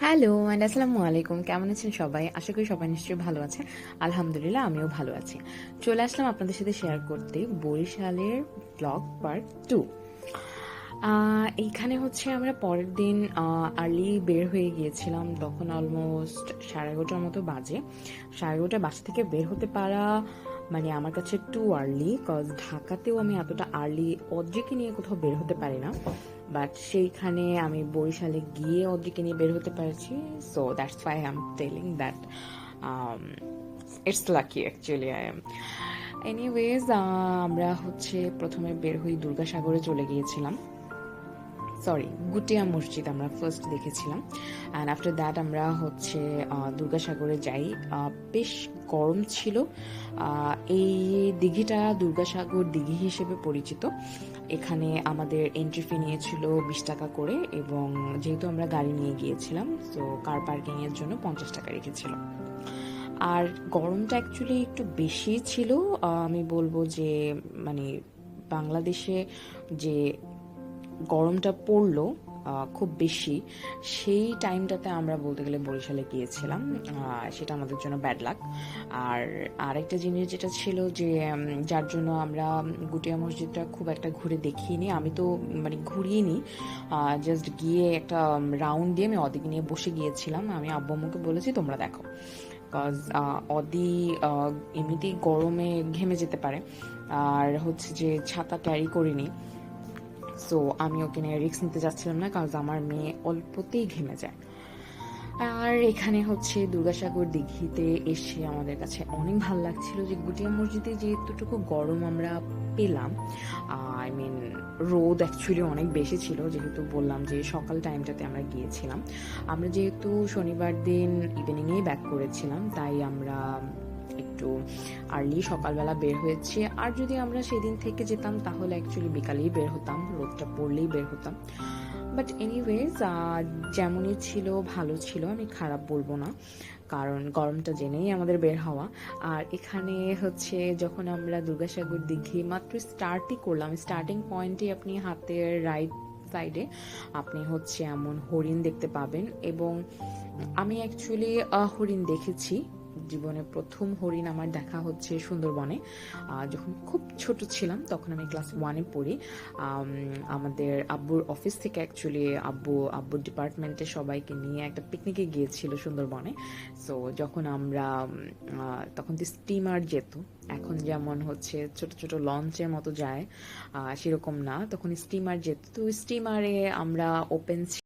Hello and আসসালামু আলাইকুম। কেমন আছেন সবাই? আশা করি সবাই নিশ্চয়ই ভালো আছে। আলহামদুলিল্লাহ আমিও ভালো আছি। চলে আসলাম আপনাদের সাথে শেয়ার করতে বরিশালের ব্লগ পার্ট 2। এইখানে হচ্ছে আমরা পরের দিন আর্লি বের হয়ে গিয়েছিলাম। তখন অলমোস্ট 11:30টার মতো বাজে। 11:30টায় বাসা থেকে বের হতে পারা মানে আমার কাছে টু আর্লি, কজ ঢাকাতেও আমি এতটা আর্লি অদ্রিকে নিয়ে কোথাও বের হতে পারি না। বাট সেইখানে আমি বরিশালে গিয়ে অদ্রিকে নিয়ে বের হতে পারছি। So that's why I am telling that it's lucky actually I am. Anyways, আমরা হচ্ছে প্রথমে বের হই দুর্গাসাগরে চলে গিয়েছিলাম। সরি, গুটিয়া মসজিদ আমরা ফার্স্ট দেখেছিলাম। অ্যান্ড আফটার দ্যাট আমরা হচ্ছে দুর্গাসাগরে যাই। বেশ গরম ছিল। এই দিঘিটা দুর্গাসাগর দিঘি হিসেবে পরিচিত। এখানে আমাদের এন্ট্রি ফি নিয়েছিল 20 টাকা করে, এবং যেহেতু আমরা গাড়ি নিয়ে গিয়েছিলাম তো কার পার্কিংয়ের জন্য 50 টাকা রেখেছিল। আর গরমটা অ্যাকচুয়ালি একটু বেশি ছিল। আমি বলবো যে মানে বাংলাদেশে যে গরমটা পড়লো খুব বেশি, সেই টাইমটাতে আমরা বলতে গেলে বরিশালে গিয়েছিলাম। সেটা আমাদের জন্য ব্যাড লাক। আর আরেকটা জিনিস যেটা ছিল যে যার জন্য আমরা গুটিয়া মসজিদটা খুব একটা ঘুরে দেখিনি। আমি তো মানে ঘুরিয়ে জাস্ট গিয়ে একটা রাউন্ড দিয়ে আমি ওদিকে নিয়ে বসে গিয়েছিলাম। আমি আব্বু আম্মুকে বলেছি তোমরা দেখো, কজ অদি এমনিতেই গরমে ঘেমে যেতে পারে। আর হচ্ছে যে ছাতা ক্যারি করিনি, সো আমি ওকে নিয়ে রিস্ক নিতে যাচ্ছিলাম না, কারণ আমার মেয়ে অল্পতেই ঘেমে যায়। আর এখানে হচ্ছে দুর্গাসাগর দিঘিতে এসে আমাদের কাছে অনেক ভালো লাগছিল যে গুটিয়া মসজিদে যেহেতুটুকু গরম আমরা পেলাম, আই মিন রোদ অ্যাকচুয়ালি অনেক বেশি ছিল, যেহেতু বললাম যে সকাল টাইমটাতে আমরা গিয়েছিলাম। আমরা যেহেতু শনিবার দিন ইভিনিংয়েই ব্যাক করেছিলাম, তাই আমরা একটু আর্লি সকালবেলা বের হয়েছি। আর যদি আমরা সেদিন থেকে যেতাম তাহলে অ্যাকচুয়ালি বিকালেই বের হতাম, রোদটা পড়লেই বের হতাম। বাট এনিওয়েজ, যেমনই ছিল ভালো ছিল, আমি খারাপ বলবো না, কারণ গরমটা জেনেই আমাদের বের হওয়া। আর এখানে হচ্ছে যখন আমরা দুর্গাসাগর দিঘি মাত্র স্টার্টই করলাম, স্টার্টিং পয়েন্টে আপনি হাতের রাইট সাইডে আপনি হচ্ছে এমন হরিণ দেখতে পাবেন। এবং আমি অ্যাকচুয়ালি হরিণ দেখেছি। জীবনে প্রথম হরিণ আমার দেখা হচ্ছে সুন্দরবনে। যখন খুব ছোট ছিলাম তখন আমি ক্লাস 1-এ পড়ি। আমাদের আব্বুর অফিস থেকে অ্যাকচুয়ালি আব্বুর ডিপার্টমেন্টে সবাইকে নিয়ে একটা পিকনিকে গিয়েছিল সুন্দরবনে। সো যখন আমরা তখন তো স্টিমার যেত, এখন যেমন হচ্ছে ছোট ছোট লঞ্চের মতো যায়, সেরকম না, তখন স্টিমার যেত। তো স্টিমারে আমরা ওপেন